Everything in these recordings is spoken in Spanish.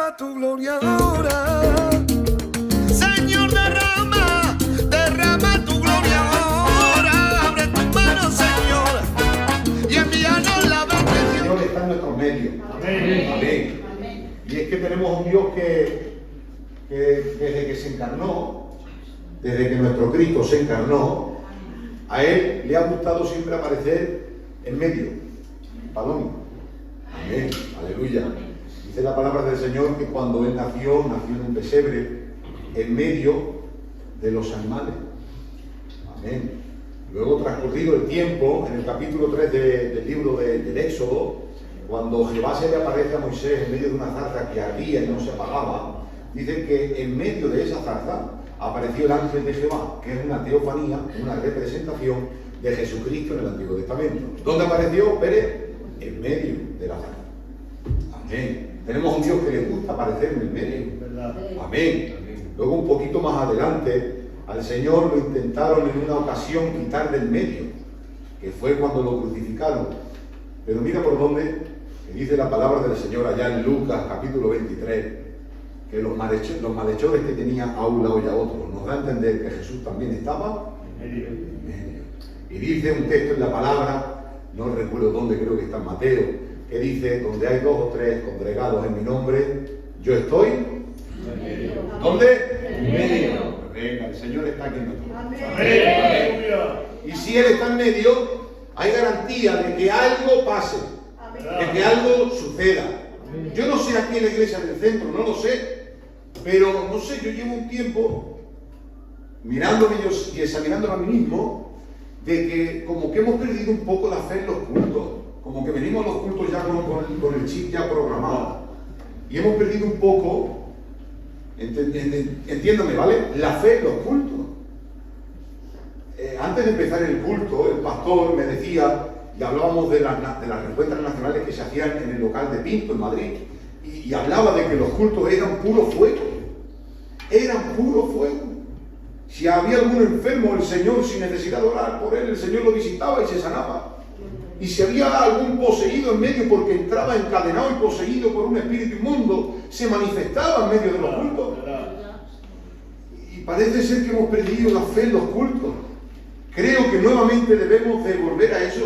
derrama tu gloria ahora. Señor, derrama tu gloria ahora. Abre tus manos, Señor, y envíanos la bendición. El Señor está en nuestros medios. Amén. Amén. Y es que tenemos un Dios que desde que se encarnó, desde que nuestro Cristo se encarnó, a Él le ha gustado siempre aparecer en medio. Paloma. Amén. Aleluya. Dice la palabra del Señor que cuando Él nació en un pesebre en medio de los animales. Amén. Luego, transcurrido el tiempo, en el capítulo 3 del libro del Éxodo, cuando Jehová se le aparece a Moisés en medio de una zarza que ardía y no se apagaba, dice que en medio de esa zarza apareció el ángel de Jehová, que es una teofanía, una representación de Jesucristo en el Antiguo Testamento. ¿Dónde apareció? Pérez, en medio de la zarza. Amén. Tenemos un Dios que le gusta aparecer en el medio. Amén. Luego, un poquito más adelante, al Señor lo intentaron en una ocasión quitar del medio, que fue cuando lo crucificaron. Pero mira por dónde, que dice la palabra del Señor allá en Lucas capítulo 23, que los malhechores que tenía a un lado y a otro, nos da a entender que Jesús también estaba en medio. Y dice un texto en la palabra, no recuerdo dónde, creo que está en Mateo, que dice: donde hay 2 o 3 congregados en mi nombre, yo estoy. ¿Dónde? En medio. Venga, el Señor está aquí en nosotros. Amén. Y si Él está en medio, hay garantía de que algo pase, de que algo suceda. Yo no sé aquí en la iglesia del centro, no lo sé, pero no sé, yo llevo un tiempo mirándome y examinándome a mí mismo, de que como que hemos perdido un poco la fe en los cultos, como que venimos a los cultos ya con el chip ya programado, y hemos perdido un poco, entiéndame, ¿vale?, la fe en los cultos. Antes de empezar el culto, el pastor me decía, y hablábamos de las reencuentras nacionales que se hacían en el local de Pinto, en Madrid, y hablaba de que los cultos eran puro fuego. Eran puro fuego. Si había algún enfermo, el Señor, sin necesidad de orar por él, el Señor lo visitaba y se sanaba. Y si había algún poseído en medio porque entraba encadenado y poseído por un espíritu inmundo, se manifestaba en medio de los cultos. Y parece ser que hemos perdido la fe en los cultos. Creo que nuevamente debemos de volver a eso,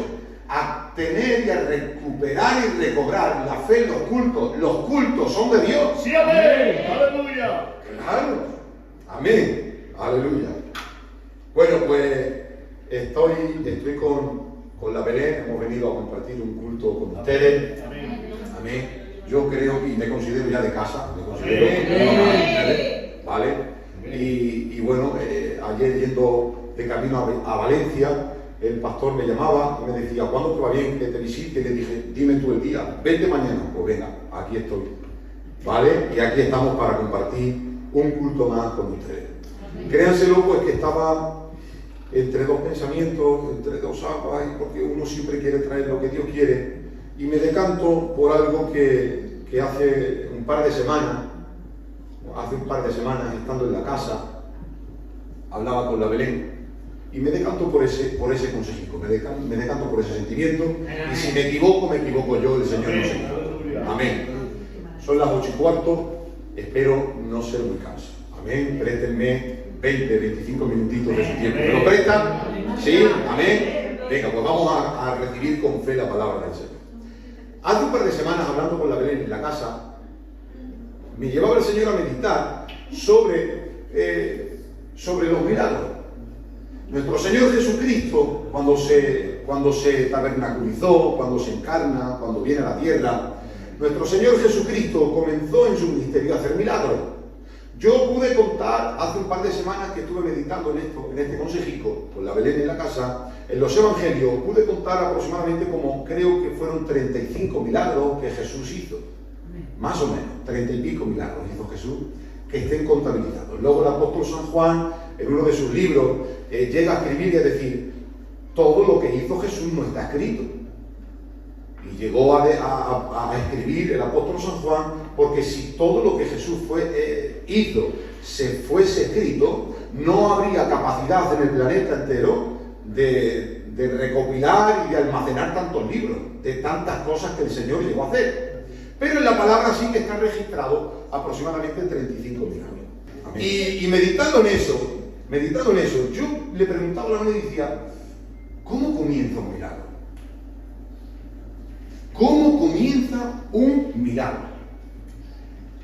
a tener y a recuperar y recobrar la fe en los cultos. Los cultos son de Dios. Sí, amén. Aleluya. Claro. Amén. Aleluya. Bueno, pues estoy con la Belén. Hemos venido a compartir un culto con ustedes. Amén. Amén. Yo creo y me considero ya de casa. Me considero ustedes, ¿vale? Y bueno, ayer yendo de camino a Valencia, el pastor me llamaba y me decía: ¿cuándo te va bien que te visite? Y le dije: dime tú el día. Vente mañana. Pues venga, aquí estoy. ¿Vale? Y aquí estamos para compartir un culto más con ustedes. Créanselo, pues, que estaba entre dos pensamientos, entre dos aguas, porque uno siempre quiere traer lo que Dios quiere, y me decanto por algo que hace un par de semanas, estando en la casa, hablaba con la Belén, y me decanto por ese consejico, me decanto por ese sentimiento, y si me equivoco yo, el Señor no se equivoca. Amén. Son las 8:15, espero no ser muy cansado. Amén. Préstenme 20, 25 minutitos de su tiempo. ¿Me lo prestan? ¿Sí? Amén. Venga, pues vamos a recibir con fe la palabra del Señor. Hace un par de semanas, hablando con la Belén en la casa, me llevaba el Señor a meditar sobre los milagros. Nuestro Señor Jesucristo, cuando se tabernaculizó, cuando se encarna, cuando viene a la tierra, nuestro Señor Jesucristo comenzó en su ministerio a hacer milagros. Yo pude contar hace un par de semanas que estuve meditando en este consejico, con la Belén en la casa, en los evangelios, pude contar aproximadamente, como creo que fueron 35 milagros que Jesús hizo. Más o menos, 30 y pico milagros hizo Jesús, que estén contabilizados. Luego el apóstol San Juan, en uno de sus libros, llega a escribir y a decir: todo lo que hizo Jesús no está escrito. Y llegó a escribir el apóstol San Juan, porque si todo lo que Jesús hizo se fuese escrito, no habría capacidad en el planeta entero de recopilar y de almacenar tantos libros, de tantas cosas que el Señor llegó a hacer. Pero en la palabra sí que está registrado aproximadamente en 35 milagros. Y meditando en eso, yo le preguntaba a la hermana y decía, ¿cómo comienza un milagro? ¿Cómo comienza un milagro?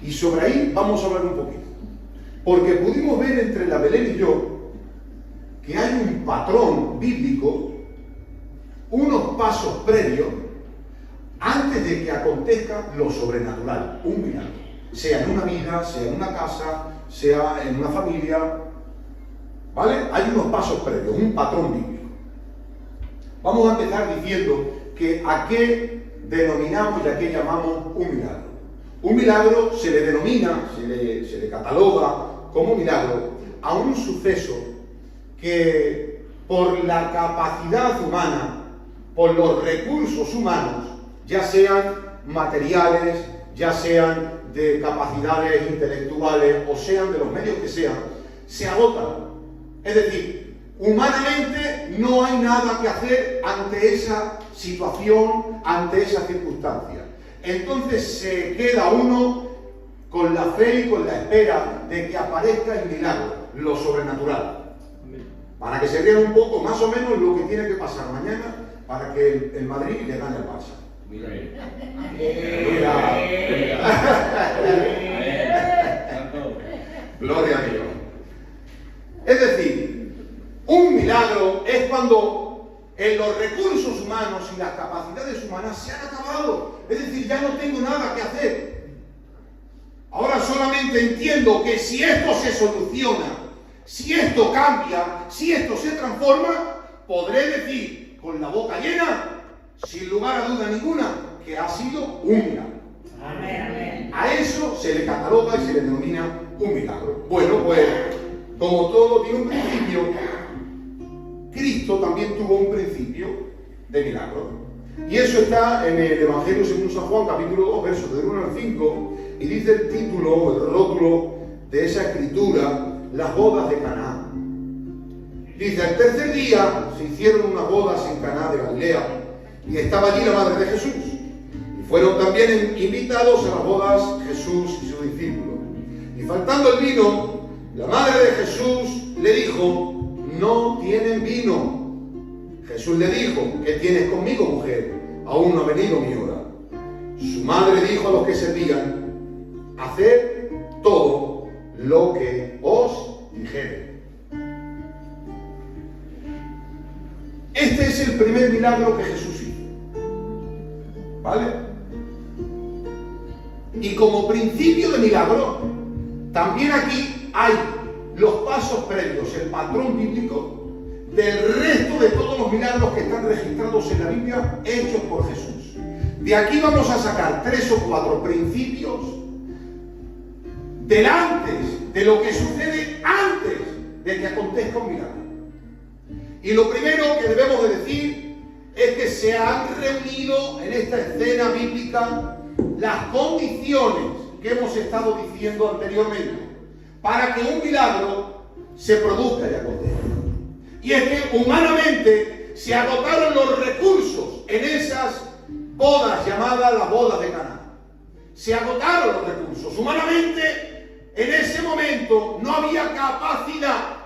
Y sobre ahí vamos a hablar un poquito. Porque pudimos ver entre la Belén y yo que hay un patrón bíblico, unos pasos previos, antes de que acontezca lo sobrenatural, un milagro. Sea en una vida, sea en una casa, sea en una familia, ¿vale? Hay unos pasos previos, un patrón bíblico. Vamos a empezar diciendo que a qué denominamos y a qué llamamos un milagro. Un milagro se le denomina, se le cataloga como milagro a un suceso que por la capacidad humana, por los recursos humanos, ya sean materiales, ya sean de capacidades intelectuales o sean de los medios que sean, se agotan. Es decir, humanamente no hay nada que hacer ante esa situación, ante esa circunstancia. Entonces se queda uno con la fe y con la espera de que aparezca el milagro, lo sobrenatural. Para que se vea un poco más o menos lo que tiene que pasar mañana para que el Madrid le gane al Barça. Gloria a Dios. Es decir, un milagro es cuando en los recursos humanos y las capacidades humanas se han acabado. Es decir, ya no tengo nada que hacer. Ahora solamente entiendo que si esto se soluciona, si esto cambia, si esto se transforma, podré decir con la boca llena, sin lugar a duda ninguna, que ha sido un milagro. Amén. A eso se le cataloga y se le denomina un milagro. Bueno, pues, como todo tiene un principio, Cristo también tuvo un principio de milagro. Y eso está en el Evangelio según San Juan, capítulo 2, versos del 1 al 5, y dice el título, el rótulo de esa escritura, las bodas de Caná. Dice, al tercer día se hicieron unas bodas en Caná de Galilea, y estaba allí la madre de Jesús. Y fueron también invitados a las bodas Jesús y sus discípulos. Y faltando el vino, la madre de Jesús le dijo, no tienen vino. Jesús le dijo, ¿qué tienes conmigo, mujer? Aún no ha venido mi hora. Su madre dijo a los que servían, haced todo lo que os dijere. Este es el primer milagro que Jesús hizo. ¿Vale? Y como principio de milagro, también aquí hay los pasos previos, el patrón bíblico del resto de todos los milagros que están registrados en la Biblia hechos por Jesús. De aquí vamos a sacar 3 o 4 principios del antes, de lo que sucede antes de que acontezca un milagro. Y lo primero que debemos de decir es que se han reunido en esta escena bíblica las condiciones que hemos estado diciendo anteriormente para que un milagro se produzca y acontezca. Y es que humanamente se agotaron los recursos en esas bodas llamadas las bodas de Caná. Se agotaron los recursos. Humanamente, en ese momento no había capacidad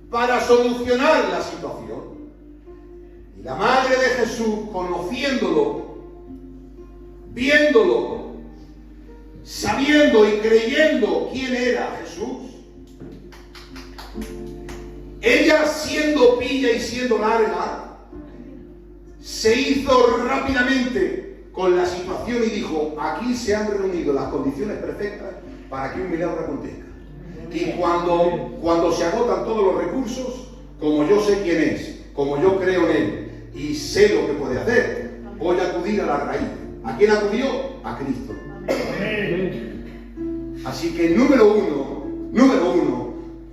para solucionar la situación. Y la madre de Jesús, conociéndolo, viéndolo, sabiendo y creyendo quién era Jesús, ella, siendo pilla y siendo larga, se hizo rápidamente con la situación y dijo, aquí se han reunido las condiciones perfectas para que un milagro acontezca. Y cuando se agotan todos los recursos, como yo sé quién es, como yo creo en él y sé lo que puede hacer, voy a acudir a la raíz. ¿A quién acudió? A Cristo. Así que número uno,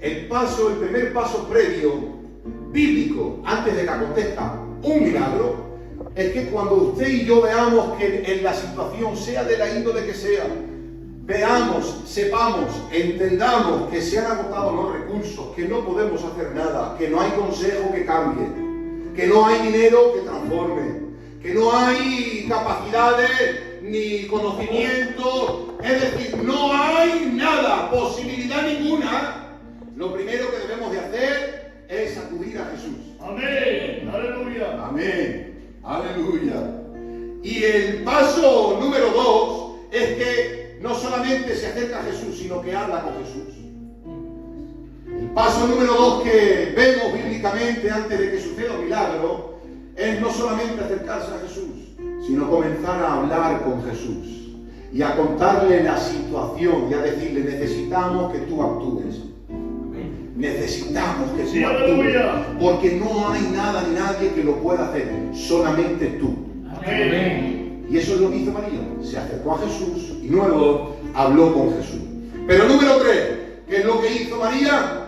el primer paso previo bíblico antes de que acontezca un milagro es que cuando usted y yo veamos que en la situación, sea de la índole que sea, veamos, sepamos, entendamos que se han agotado los recursos, que no podemos hacer nada, que no hay consejo que cambie, que no hay dinero que transforme, que no hay capacidades ni conocimiento, es decir, no hay nada, posibilidad ninguna. Lo primero que debemos de hacer es acudir a Jesús. Amén. Aleluya. Amén. Aleluya. Y el paso número 2 es que no solamente se acerca a Jesús, sino que habla con Jesús. El paso número 2 que vemos bíblicamente antes de que suceda un milagro es no solamente acercarse a Jesús, sino comenzar a hablar con Jesús y a contarle la situación y a decirle: necesitamos que tú actúes. Necesitamos que tú actúes, porque no hay nada ni nadie que lo pueda hacer, solamente tú. Amén. Y eso es lo que hizo María. Se acercó a Jesús y luego habló con Jesús. Pero número 3, ¿qué es lo que hizo María?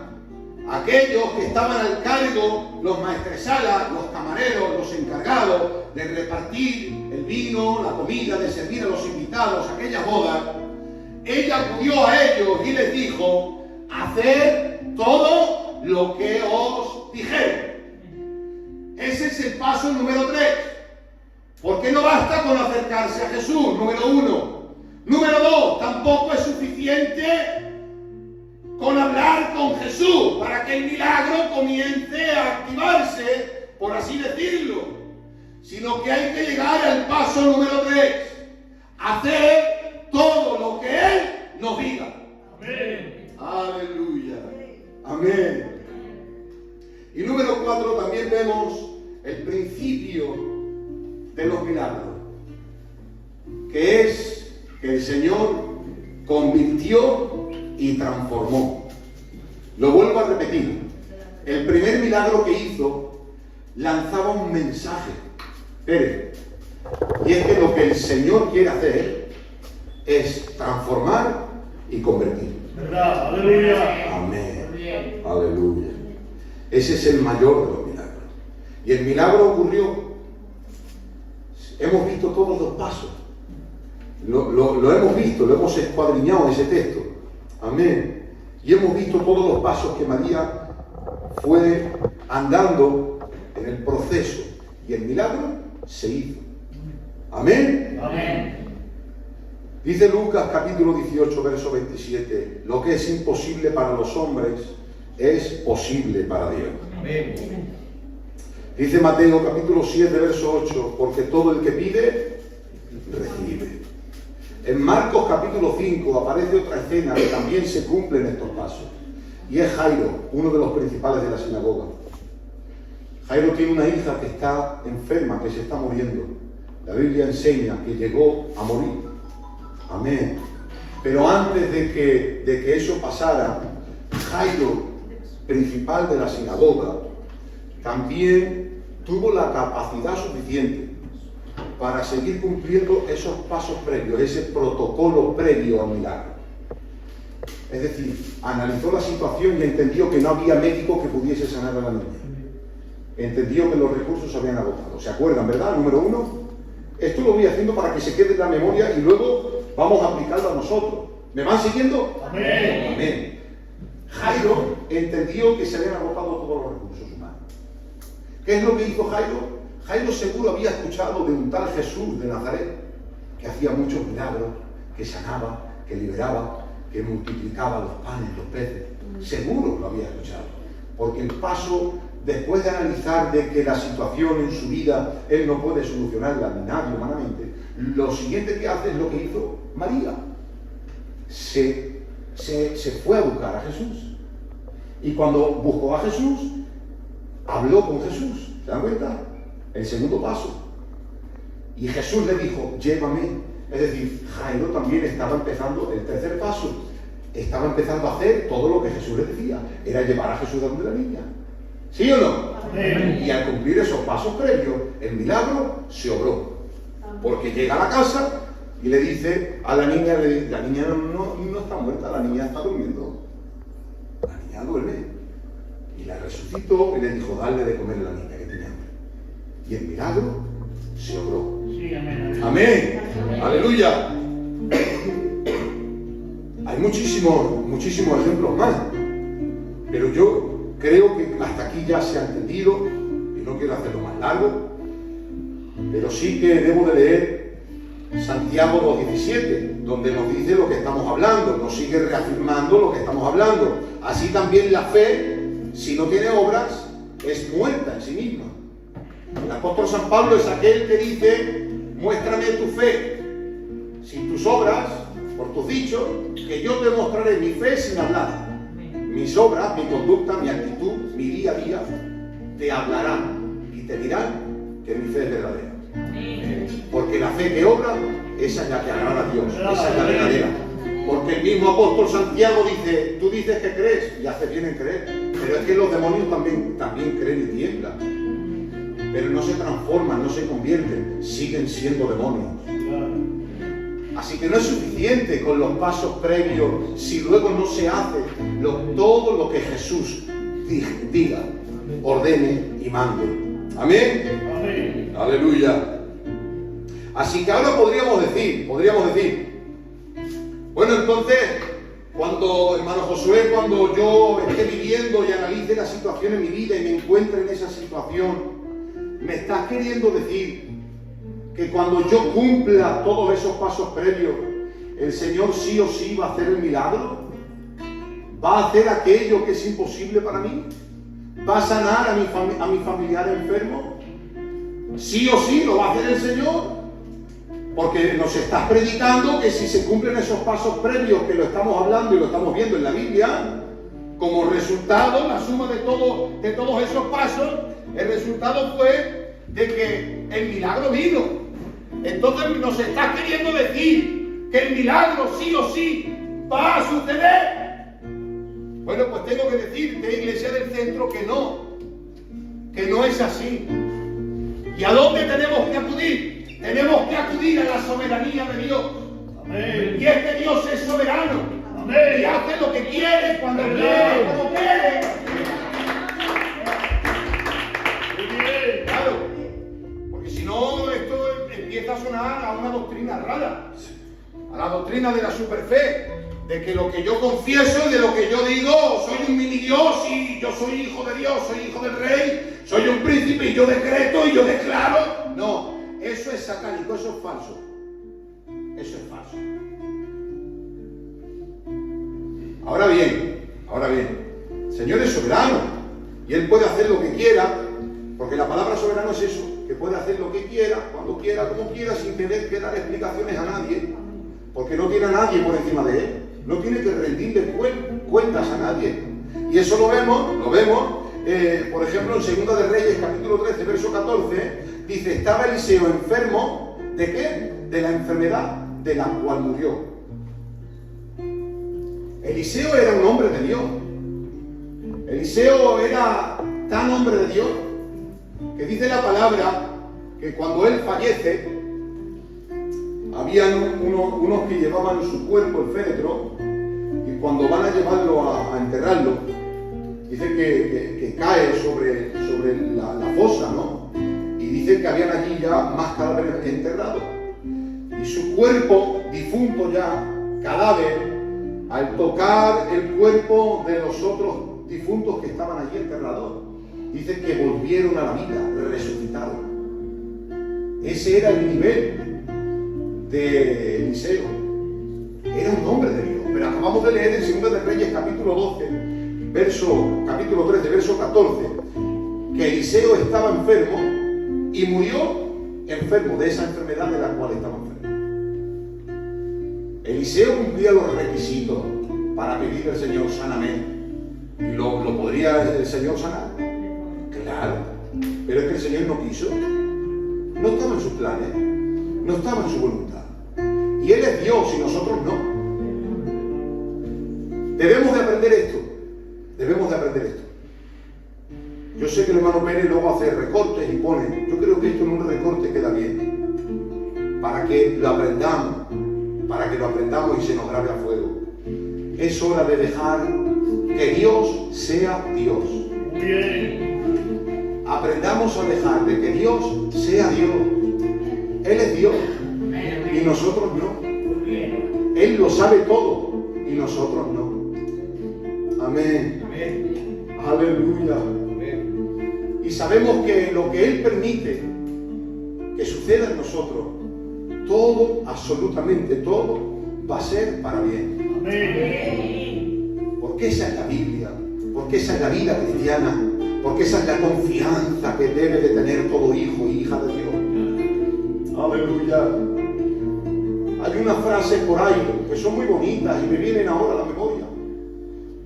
Aquellos que estaban al cargo, los maestresalas, los camareros, los encargados de repartir el vino, la comida, de servir a los invitados, aquellas bodas, ella acudió a ellos y les dijo: haced todo lo que os dijere. Ese es el paso número 3. Porque no basta con acercarse a Jesús, número 1. Número 2, tampoco es suficiente con hablar con Jesús para que el milagro comience a activarse, por así decirlo, sino que hay que llegar al paso número 3, hacer todo lo que Él nos diga. Amén. Aleluya. Amén. Y número 4, también vemos el principio de los milagros, que es que el Señor convirtió y transformó. Lo vuelvo a repetir. El primer milagro que hizo lanzaba un mensaje. Y es que lo que el Señor quiere hacer es transformar y convertir. ¿Verdad? Aleluya. Amén. Aleluya. Ese es el mayor de los milagros. Y el milagro ocurrió. Hemos visto todos los pasos. Lo hemos visto, lo hemos escuadriñado en ese texto. Amén. Y hemos visto todos los pasos que María fue andando en el proceso. Y el milagro se hizo. Amén. Amén. Dice Lucas capítulo 18, verso 27. Lo que es imposible para los hombres es posible para Dios. Amén. Dice Mateo capítulo 7, verso 8. Porque todo el que pide, recibe. En Marcos capítulo 5 aparece otra escena que también se cumple en estos pasos. Y es Jairo, uno de los principales de la sinagoga. Jairo tiene una hija que está enferma, que se está muriendo. La Biblia enseña que llegó a morir. Amén. Pero antes de que eso pasara, Jairo, principal de la sinagoga, también tuvo la capacidad suficiente para seguir cumpliendo esos pasos previos, ese protocolo previo al milagro. Es decir, analizó la situación y entendió que no había médico que pudiese sanar a la niña. Entendió que los recursos se habían agotado. ¿Se acuerdan, verdad? Número 1. Esto lo voy haciendo para que se quede en la memoria y luego vamos a aplicarlo a nosotros. ¿Me van siguiendo? Amén. Amén. Jairo entendió que se habían agotado todos los recursos humanos. ¿Qué es lo que hizo Jairo? Jairo seguro había escuchado de un tal Jesús de Nazaret, que hacía muchos milagros, que sanaba, que liberaba, que multiplicaba los panes, los peces. Seguro lo había escuchado. Porque el paso, después de analizar de que la situación en su vida él no puede solucionarla ni nadie humanamente, lo siguiente que hace es lo que hizo María. Se fue a buscar a Jesús. Y cuando buscó a Jesús, habló con Jesús. ¿Se dan cuenta? El segundo paso. Y Jesús le dijo: llévame. Es decir, Jairo también estaba empezando el tercer paso. Estaba empezando a hacer todo lo que Jesús le decía. Era llevar a Jesús a donde la niña. ¿Sí o no? Amén. Y al cumplir esos pasos previos, el milagro se obró. Porque llega a la casa y le dice a la niña, la niña no está muerta, la niña está durmiendo. La niña duerme. Y la resucitó y le dijo: dale de comer a la niña que tenía hambre. Y el milagro se obró. Sí, amén. Amén. Aleluya. Hay muchísimos ejemplos más. Pero yo creo que hasta aquí ya se ha entendido y no quiero hacerlo más largo. Pero sí que debo de leer Santiago 2:17, donde nos dice lo que estamos hablando, nos sigue reafirmando lo que estamos hablando. Así también la fe, si no tiene obras, es muerta en sí misma. El apóstol San Pablo es aquel que dice: muéstrame tu fe sin tus obras, por tus dichos, que yo te mostraré mi fe sin hablar. Mis obras, mi conducta, mi actitud, mi día a día, te hablarán y te dirán que mi fe es verdadera. Porque la fe que obra, esa es la que agrada a Dios, esa es la verdadera. Porque el mismo apóstol Santiago dice: tú dices que crees y haces bien en creer, pero es que los demonios también creen y tiemblan, pero no se transforman, no se convierten, siguen siendo demonios. Así que no es suficiente con los pasos previos si luego no se hace todo lo que Jesús diga, ordene y mande. Amén. Amén. Aleluya. Así que ahora podríamos decir, bueno, entonces, hermano Josué, cuando yo esté viviendo y analice la situación en mi vida y me encuentre en esa situación, ¿me estás queriendo decir que cuando yo cumpla todos esos pasos previos, el Señor sí o sí va a hacer el milagro? ¿Va a hacer aquello que es imposible para mí? ¿Va a sanar a mi familiar enfermo? ¿Sí o sí lo va a hacer el Señor? Porque nos estás predicando que si se cumplen esos pasos previos que lo estamos hablando y lo estamos viendo en la Biblia, como resultado, la suma de todos esos pasos, el resultado fue de que el milagro vino. Entonces nos estás queriendo decir que el milagro sí o sí va a suceder. Bueno, pues tengo que decirte, Iglesia del Centro, que no es así. ¿Y a dónde tenemos que acudir? Tenemos que acudir a la soberanía de Dios. Amén. Y este Dios es soberano. Amén. Y hace lo que quiere, cuando quiere, como quiere. Muy bien. Claro. Porque si no, esto empieza a sonar a una doctrina rara. A la doctrina de la superfe. De que lo que yo confieso y de lo que yo digo, soy un mini Dios y yo soy hijo de Dios, soy hijo del rey, soy un príncipe y yo decreto y yo declaro. No, eso es satánico, eso es falso. Eso es falso. Ahora bien, el Señor es soberano y Él puede hacer lo que quiera, porque la palabra soberano es eso, que puede hacer lo que quiera, cuando quiera, como quiera, sin tener que dar explicaciones a nadie, porque no tiene a nadie por encima de Él. No tiene que rendirle cuentas a nadie. Y eso lo vemos, por ejemplo, en 2 de Reyes, capítulo 13, verso 14, dice: estaba Eliseo enfermo, ¿de qué? De la enfermedad de la cual murió. Eliseo era un hombre de Dios. Eliseo era tan hombre de Dios que dice la palabra que cuando él fallece, habían unos que llevaban su cuerpo, el féretro, y cuando van a llevarlo a enterrarlo, dice que cae sobre la fosa, ¿no? Y dice que habían allí ya más cadáveres enterrados. Y su cuerpo, difunto ya, cadáver, al tocar el cuerpo de los otros difuntos que estaban allí enterrados, dice que volvieron a la vida, resucitaron. Ese era el nivel de Eliseo. Era un hombre de Dios. Pero acabamos de leer en 2 de Reyes capítulo 13, verso 14, que Eliseo estaba enfermo y murió enfermo de esa enfermedad de la cual estaba enfermo. Eliseo cumplía los requisitos para pedirle al Señor: sáname. ¿Y lo podría el Señor sanar? Claro. Pero es que el Señor no quiso. No estaba en sus planes. No estaba en su voluntad. Y Él es Dios y nosotros no. Debemos de aprender esto. Yo sé que el hermano Pérez luego hace recortes y pone. Yo creo que esto en un recorte queda bien. Para que lo aprendamos y se nos grabe a fuego. Es hora de dejar que Dios sea Dios. Muy bien. Aprendamos a dejar de que Dios sea Dios. Él es Dios y nosotros no. Él lo sabe todo y nosotros no. Amén. Aleluya. Y sabemos que lo que Él permite que suceda en nosotros, todo, absolutamente todo va a ser para bien. Amén. Porque esa es la Biblia, porque esa es la vida cristiana, porque esa es la confianza que debe de tener todo hijo e hija de Dios. Aleluya. Hay unas frases por ahí que son muy bonitas y me vienen ahora a la memoria.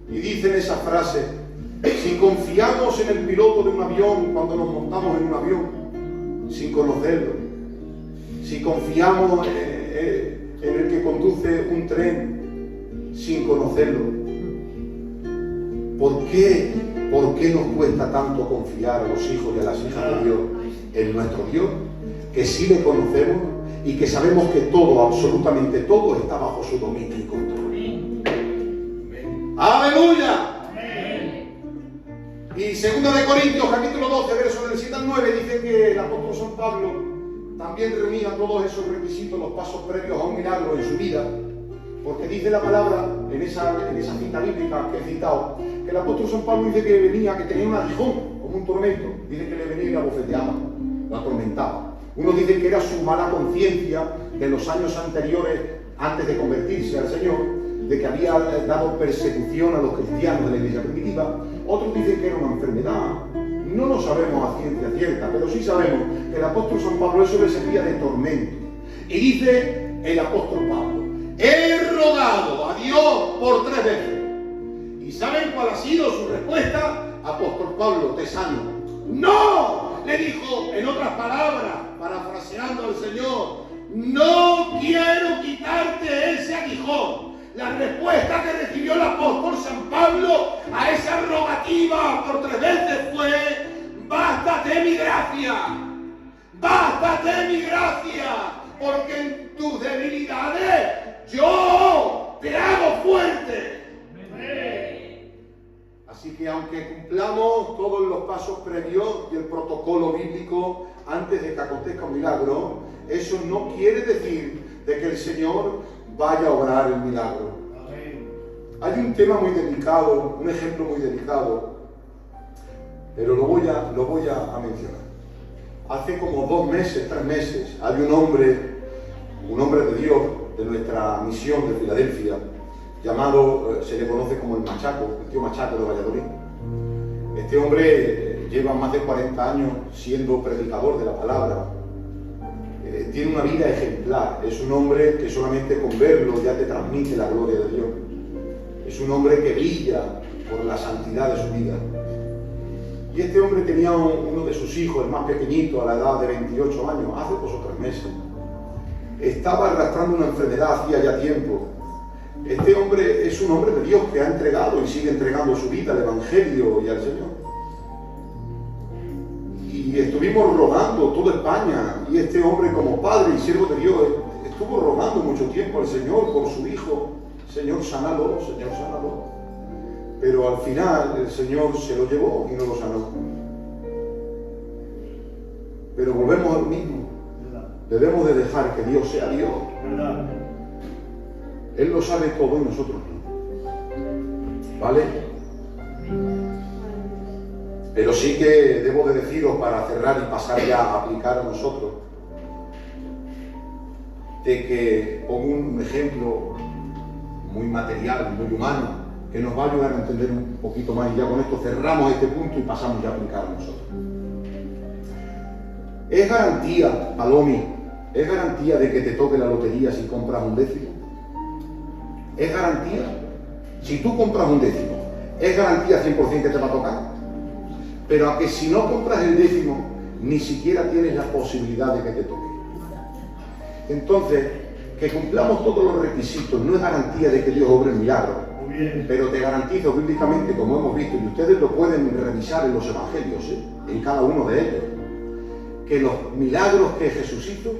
Y dicen esas frases: si confiamos en el piloto de un avión cuando nos montamos en un avión, sin conocerlo, si confiamos en el que conduce un tren, sin conocerlo, ¿por qué nos cuesta tanto confiar a los hijos y a las hijas de Dios en nuestro Dios, que sí le conocemos y que sabemos que todo, absolutamente todo, está bajo su dominio y control? ¡Aleluya! Y 2 de Corintios, capítulo 12, versos del 7 al 9, dice que el apóstol San Pablo también reunía todos esos requisitos, los pasos previos a un milagro en su vida, porque dice la palabra en esa cita bíblica que he citado, que el apóstol San Pablo dice que venía, que tenía un aguijón, como un tormento, dice que le venía y la bofeteaba, la atormentaba. Uno dice que era su mala conciencia de los años anteriores, antes de convertirse al Señor, de que había dado persecución a los cristianos de la iglesia primitiva. Otros dicen que era una enfermedad. No lo sabemos a ciencia cierta, pero sí sabemos que el apóstol San Pablo eso le servía de tormento. Y dice el apóstol Pablo: he rogado a Dios por 3 veces. ¿Y saben cuál ha sido su respuesta? Apóstol Pablo, te sano. ¡No! Le dijo, en otras palabras, parafraseando al Señor: no quiero quitarte ese aguijón. La respuesta que recibió el apóstol San Pablo a esa rogativa por 3 veces fue: bástate mi gracia, bástate mi gracia, porque en tus debilidades yo te hago fuerte. Así que aunque cumplamos todos los pasos previos y el protocolo bíblico antes de que acontezca un milagro, eso no quiere decir de que el Señor vaya a obrar el milagro. Hay un tema muy delicado, un ejemplo muy delicado, pero lo voy a mencionar. Hace como 2 meses, 3 meses, hay un hombre de Dios de nuestra misión de Filadelfia, llamado, se le conoce como el Machaco, el tío Machaco de Valladolid. Este hombre lleva más de 40 años siendo predicador de la palabra. Tiene una vida ejemplar. Es un hombre que solamente con verlo ya te transmite la gloria de Dios. Es un hombre que brilla por la santidad de su vida. Y este hombre tenía uno de sus hijos, el más pequeñito, a la edad de 28 años, hace 2 o 3 meses. Estaba arrastrando una enfermedad hacía ya tiempo. Este hombre es un hombre de Dios que ha entregado y sigue entregando su vida al Evangelio y al Señor. Y estuvimos rogando toda España, y este hombre, como padre y siervo de Dios, estuvo rogando mucho tiempo al Señor por su hijo: Señor, sánalo, Señor, sánalo. Pero al final el Señor se lo llevó y no lo sanó. Pero volvemos al mismo. Debemos de dejar que Dios sea Dios. Él lo sabe todo y nosotros no. ¿Vale? Pero sí que debo de deciros, para cerrar y pasar ya a aplicar a nosotros, de que pongo un ejemplo muy material, muy humano, que nos va a ayudar a entender un poquito más, y ya con esto cerramos este punto y pasamos ya a aplicar a nosotros. ¿Es garantía, Palomi, es garantía de que te toque la lotería si compras un décimo? ¿Es garantía? Si tú compras un décimo, ¿es garantía 100% que te va a tocar? Pero a que si no compras el décimo, ni siquiera tienes la posibilidad de que te toque. Entonces, que cumplamos todos los requisitos no es garantía de que Dios obre el milagro. Pero te garantizo bíblicamente, como hemos visto, y ustedes lo pueden revisar en los evangelios, en cada uno de ellos, que los milagros que Jesús hizo,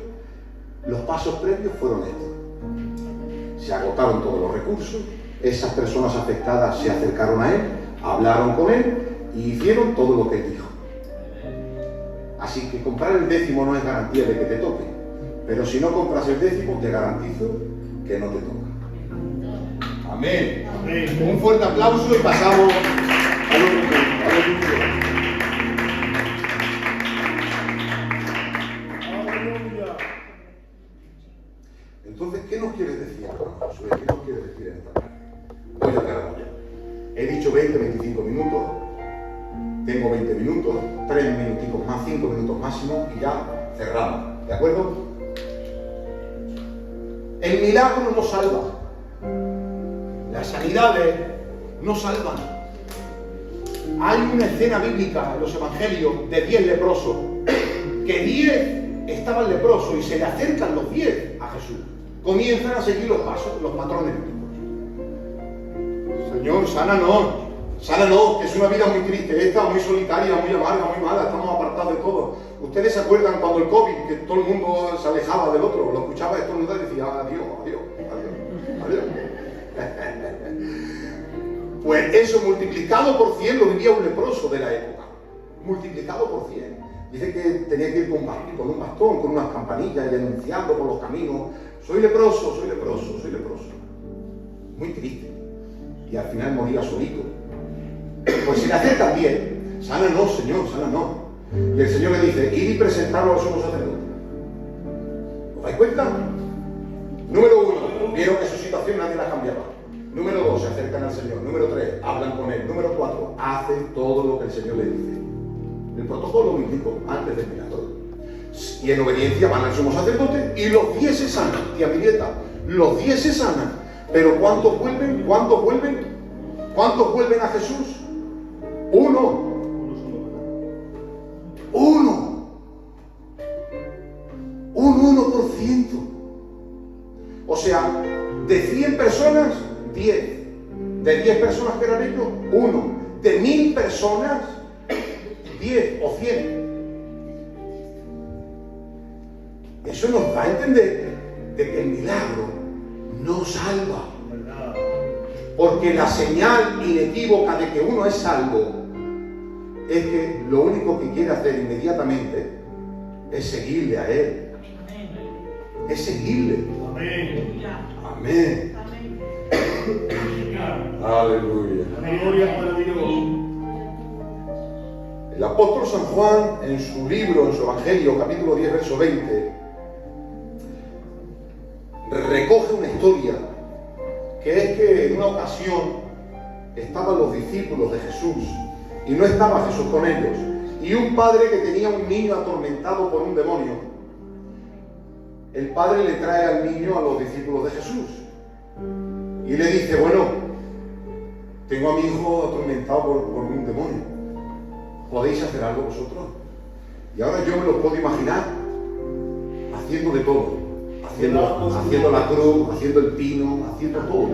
los pasos previos fueron estos. Se agotaron todos los recursos, esas personas afectadas se acercaron a Él, hablaron con Él y hicieron todo lo que Él dijo. Así que comprar el décimo no es garantía de que te toque, pero si no compras el décimo, te garantizo que no te toca. Amén. Amén. Un fuerte aplauso y pasamos a lo que hermano Josué? ¿Qué nos quiere decir en esta tarde? Voy a acabar ya. He dicho 20, 25 minutos. Tengo 20 minutos, 3 minuticos más, 5 minutos máximo y ya cerramos. ¿De acuerdo? El milagro no salva. Las sanidades no salvan. Hay una escena bíblica en los evangelios de 10 leprosos, que 10 estaban leprosos y se le acercan los 10 a Jesús. Comienzan a seguir los pasos, los patrones bíblicos. Señor, sánanos, que es una vida muy triste, esta muy solitaria, muy amarga, muy mala, estamos apartados de todo. Ustedes se acuerdan cuando el COVID, que todo el mundo se alejaba del otro, lo escuchaba estornudar y decía, adiós, adiós, adiós, adiós. Pues eso multiplicado por 100 lo vivía un leproso de la época. Multiplicado por 100. Dice que tenía que ir con un bastón, con unas campanillas y anunciando por los caminos. Soy leproso, soy leproso, soy leproso. Muy triste. Y al final moría solito. Pues si le acercan 10, sánanos, Señor, sánanos. Y el Señor le dice, id y presentaros a los sumos sacerdotes. ¿Os dais cuenta? Número 1, vieron que su situación nadie la cambiaba. Número 2, se acercan al Señor. Número 3, hablan con Él. Número 4, hacen todo lo que el Señor les dice. El protocolo bíblico antes del milagro. Y en obediencia van al sumo sacerdote y los 10 se sanan. Tía Mirieta, los 10 se sanan. Pero ¿cuántos vuelven? ¿Cuántos vuelven? ¿Cuántos vuelven a Jesús? 1. 1. Un 1%. O sea, de 100 personas, 10. De 10 personas que eran ellos, 1. De 1000 personas, 10 o 100. Eso nos da a entender de que el milagro no salva. Porque la señal inequívoca de que uno es salvo es que lo único que quiere hacer inmediatamente es seguirle a Él. Es seguirle. Amén. Amén. Aleluya. El apóstol San Juan, en su libro, en su Evangelio, capítulo 10, verso 20, recoge una historia que es que en una ocasión estaban los discípulos de Jesús y no estaba Jesús con ellos, y un padre que tenía un niño atormentado por un demonio. El padre le trae al niño a los discípulos de Jesús y le dice, bueno, tengo a mi hijo atormentado por un demonio, ¿podéis hacer algo vosotros? Y ahora yo me lo puedo imaginar haciendo de todo, haciendo la cruz, haciendo el pino, haciendo todo.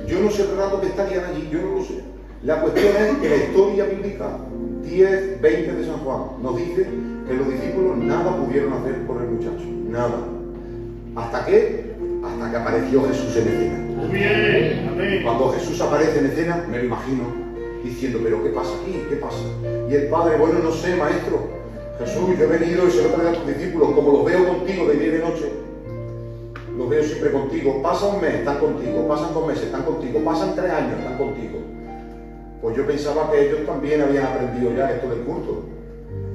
Yo no sé el rato que estarían allí, yo no lo sé. La cuestión es que la historia bíblica 10, 20 de San Juan nos dice que los discípulos nada pudieron hacer por el muchacho, nada. ¿Hasta qué? Hasta que apareció Jesús en escena. Muy bien, amén. Cuando Jesús aparece en escena, me lo imagino diciendo, pero ¿qué pasa aquí? ¿Qué pasa? Y el padre, bueno, no sé, maestro, Jesús, yo he venido y se lo traigo a tus discípulos, como los veo contigo de día y de noche, los veo siempre contigo, pasa un mes, están contigo, pasan 2 meses, están contigo, pasan 3 años, están contigo. Pues yo pensaba que ellos también habían aprendido ya esto del culto,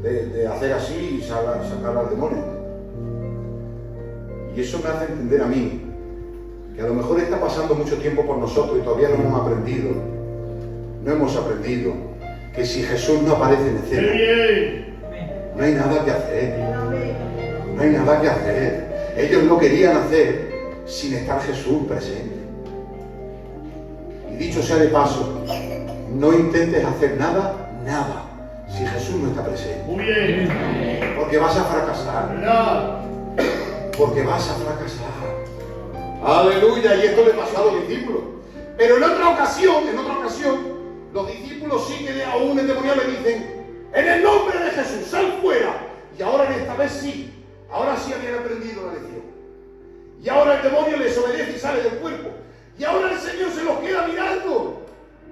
de hacer así y sacar al demonio. Y eso me hace entender a mí que a lo mejor está pasando mucho tiempo por nosotros y todavía no hemos aprendido que si Jesús no aparece en escena, no hay nada que hacer. No hay nada que hacer. Ellos lo querían hacer sin estar Jesús presente. Y dicho sea de paso, no intentes hacer nada si Jesús no está presente. Muy bien. Porque vas a fracasar. Porque vas a fracasar. Aleluya. Y esto le pasó a los discípulos. Pero en otra ocasión, los discípulos sí que a un endemoniado le dicen, en el nombre de Jesús, sal fuera. Y ahora en esta vez sí. Ahora sí habían aprendido la lección. Y ahora el demonio les obedece y sale del cuerpo. Y ahora el Señor se los queda mirando.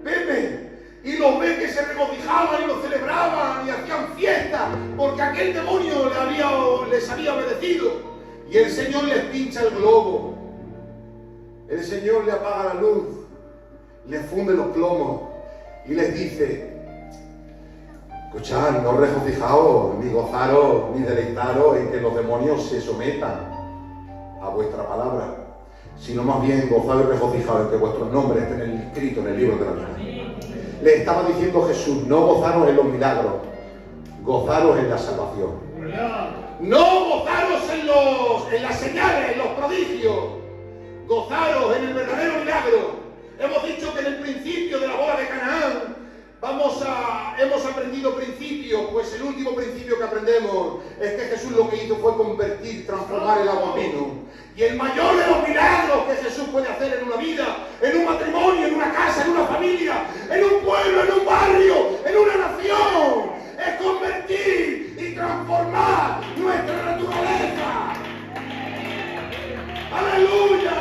Pepe. Y los ve que se regocijaban y lo celebraban y hacían fiesta porque aquel demonio les había obedecido. Y el Señor les pincha el globo. El Señor le apaga la luz, le funde los plomos y les dice, escuchad, no regocijaos, ni gozaros, ni deleitaros en que los demonios se sometan a vuestra palabra, sino más bien gozaos y regocijaos en que vuestros nombres estén escritos en el libro de la vida. Le estaba diciendo Jesús, no gozaros en los milagros, gozaros en la salvación. No gozaros en las señales, en los prodigios, gozaros en el verdadero milagro. Hemos dicho que en el principio de la boda de Canaán hemos aprendido principios, pues el último principio que aprendemos es que Jesús lo que hizo fue convertir, transformar el agua en vino. Y el mayor de los milagros que Jesús puede hacer en una vida, en un matrimonio, en una casa, en una familia, en un pueblo, en un barrio, en una nación, es convertir y transformar nuestra naturaleza. ¡Aleluya!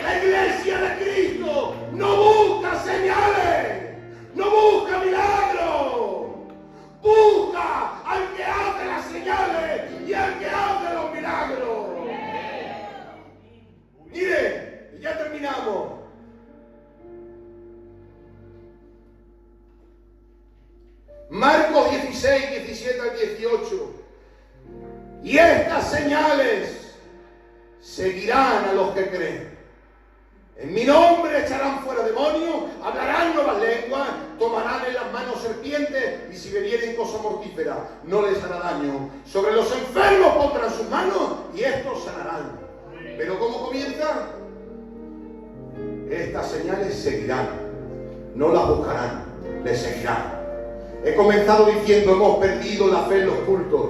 La iglesia de Cristo no busca señales, no busca milagros, busca al que hace las señales y al que hace los milagros. Mire, y ya terminamos. Marcos 16, 17 al 18. Y estas señales seguirán a los que creen. En mi nombre echarán fuera demonios, hablarán nuevas lenguas, tomarán en las manos serpientes y si bebieren cosa mortífera no les hará daño. Sobre los enfermos pondrán sus manos y estos sanarán. Pero ¿cómo comienza? Estas señales seguirán, no las buscarán, les seguirán. He comenzado diciendo, hemos perdido la fe en los cultos.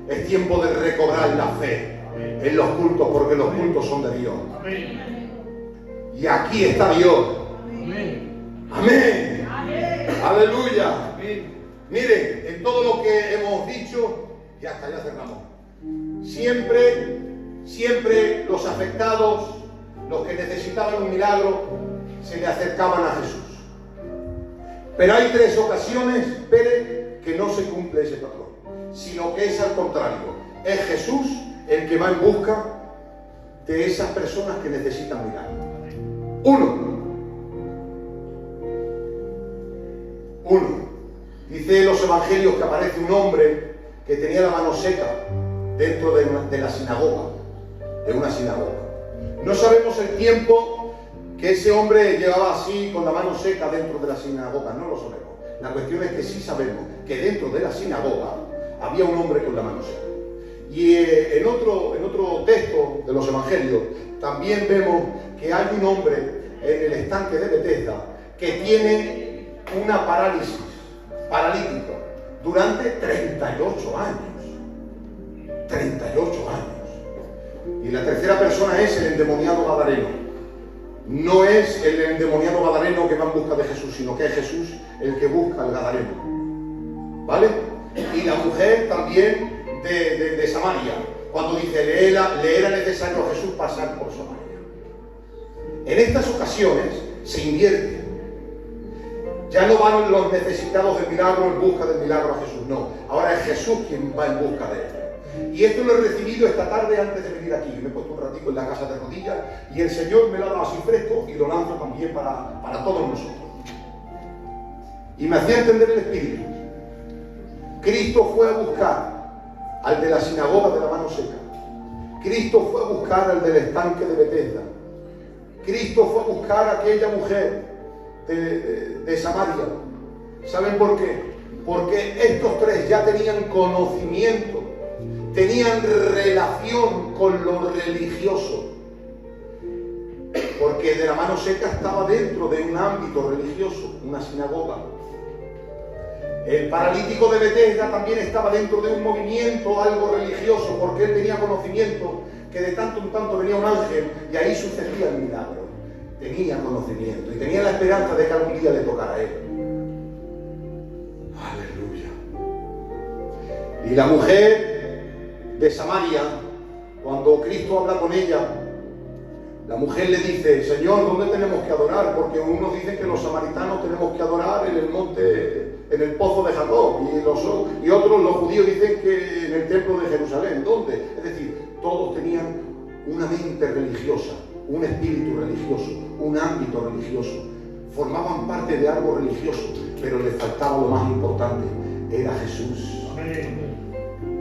Es tiempo de recobrar la fe en los cultos porque los cultos son de Dios. Y aquí está Dios. Amén. Amén. Amén. Aleluya. Amén. Miren, en todo lo que hemos dicho, ya está, ya cerramos. Siempre los afectados, los que necesitaban un milagro, se le acercaban a Jesús. Pero hay 3 ocasiones, Pérez, que no se cumple ese patrón, sino que es al contrario. Es Jesús el que va en busca de esas personas que necesitan milagro. Uno. Dice en los evangelios que aparece un hombre que tenía la mano seca dentro de la sinagoga, de una sinagoga. No sabemos el tiempo que ese hombre llevaba así con la mano seca dentro de la sinagoga, no lo sabemos. La cuestión es que sí sabemos que dentro de la sinagoga había un hombre con la mano seca. Y en otro texto de los evangelios también vemos que hay un hombre en el estanque de Betesda que tiene una parálisis, paralítico, durante 38 años. 38 años. Y la tercera persona es el endemoniado gadareno. No es el endemoniado gadareno que va en busca de Jesús, sino que es Jesús el que busca al gadareno. ¿Vale? Y la mujer también de Samaria, cuando dice le era necesario a Jesús pasar por Samaria. En estas ocasiones se invierte. Ya no van los necesitados de milagro en busca del milagro a Jesús, no. Ahora es Jesús quien va en busca de él. Y esto lo he recibido esta tarde antes de venir aquí. Me he puesto un ratico en la casa de rodillas y el Señor me lo ha dado así fresco y lo lanzo también para todos nosotros. Y me hacía entender el Espíritu. Cristo fue a buscar al de la sinagoga de la mano seca. Cristo fue a buscar al del estanque de Betesda. Cristo fue a buscar a aquella mujer de Samaria. ¿Saben por qué? Porque estos 3 ya tenían conocimiento, tenían relación con lo religioso. Porque de la mano seca estaba dentro de un ámbito religioso, una sinagoga. El paralítico de Betesda también estaba dentro de un movimiento, algo religioso, porque él tenía conocimiento que de tanto en tanto venía un ángel y ahí sucedía el milagro. Tenía conocimiento y tenía la esperanza de que algún día le tocara a él. Aleluya. Y la mujer de Samaria, cuando Cristo habla con ella, la mujer le dice, Señor, ¿dónde tenemos que adorar? Porque unos dicen que los samaritanos tenemos que adorar en el monte, en el pozo de Jacob, y otros, los judíos, dicen que en el templo de Jerusalén. ¿Dónde? Es decir, todos tenían una mente religiosa, un espíritu religioso, un ámbito religioso. Formaban parte de algo religioso, pero les faltaba lo más importante, era Jesús.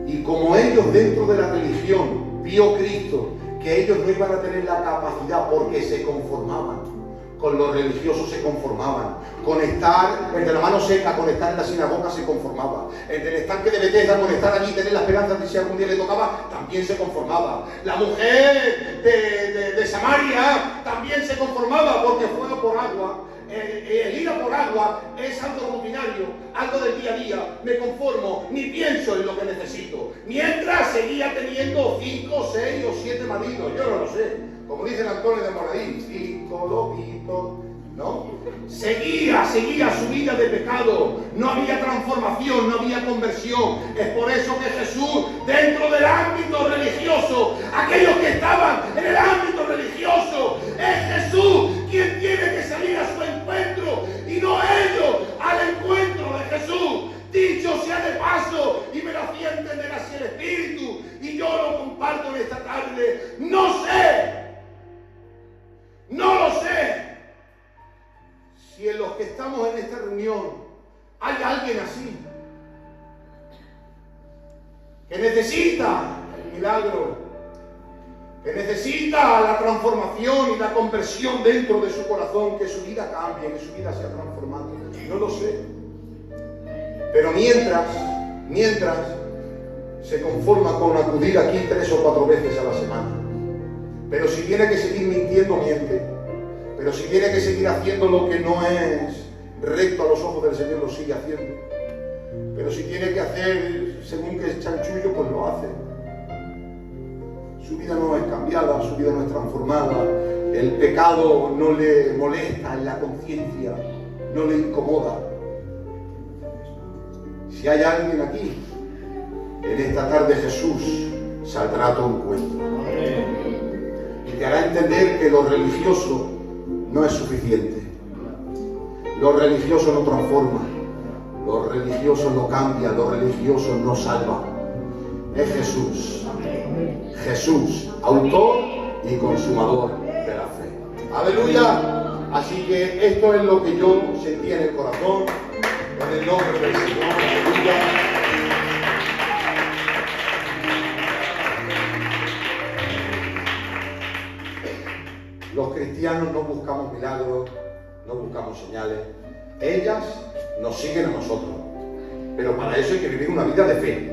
Y como ellos dentro de la religión vio Cristo que ellos no iban a tener la capacidad porque se conformaban. Con los religiosos se conformaban. Con estar el de la mano seca, con estar en la sinagoga se conformaba. El del estanque de Betesda, con estar allí y tener la esperanza de si algún día le tocaba, también se conformaba. La mujer de Samaria también se conformaba porque fue por agua. El ir a por agua es algo rutinario, algo del día a día. Me conformo, ni pienso en lo que necesito. Mientras seguía teniendo 5, 6 o 7 maridos, yo no lo sé. Como dice el Antonio de Moradín, 5 lobitos, ¿no? Seguía su vida de pecado. No había transformación, no había conversión. Es por eso que Jesús, dentro del ámbito religioso, aquellos que estaban en el ámbito religioso, es Jesús quien tiene que salir a su encuentro y no ellos al encuentro de Jesús. Dicho sea de paso, y me lo hacía entender así el Espíritu, y yo lo comparto en esta tarde, no lo sé, si en los que estamos en esta reunión hay alguien así, que necesita el milagro, que necesita la transformación y la conversión dentro de su corazón, que su vida cambie, que su vida sea transformada. No lo sé. Pero mientras se conforma con acudir aquí 3 o 4 veces a la semana. Pero si tiene que seguir mintiendo, miente. Pero si tiene que seguir haciendo lo que no es recto a los ojos del Señor, lo sigue haciendo. Pero si tiene que hacer según que es chanchullo, pues lo hace. Su vida no es cambiada, su vida no es transformada. El pecado no le molesta en la conciencia, no le incomoda. Si hay alguien aquí, en esta tarde Jesús saldrá a tu encuentro. Y te hará entender que lo religioso no es suficiente. Lo religioso no transforma. Lo religioso no cambia. Lo religioso no salva. Es Jesús. Jesús, autor y consumador de la fe. Aleluya. Así que esto es lo que yo sentía en el corazón. En el nombre del Señor. Aleluya. Los cristianos no buscamos milagros, no buscamos señales. Ellas nos siguen a nosotros. Pero para eso hay que vivir una vida de fe.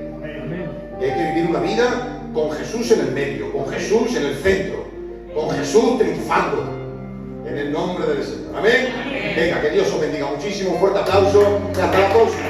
Y hay que vivir una vida con Jesús en el medio, con Jesús en el centro, con Jesús triunfando. En el nombre del Señor. Amén. Venga, que Dios os bendiga muchísimo. Un fuerte aplauso y hasta la próxima.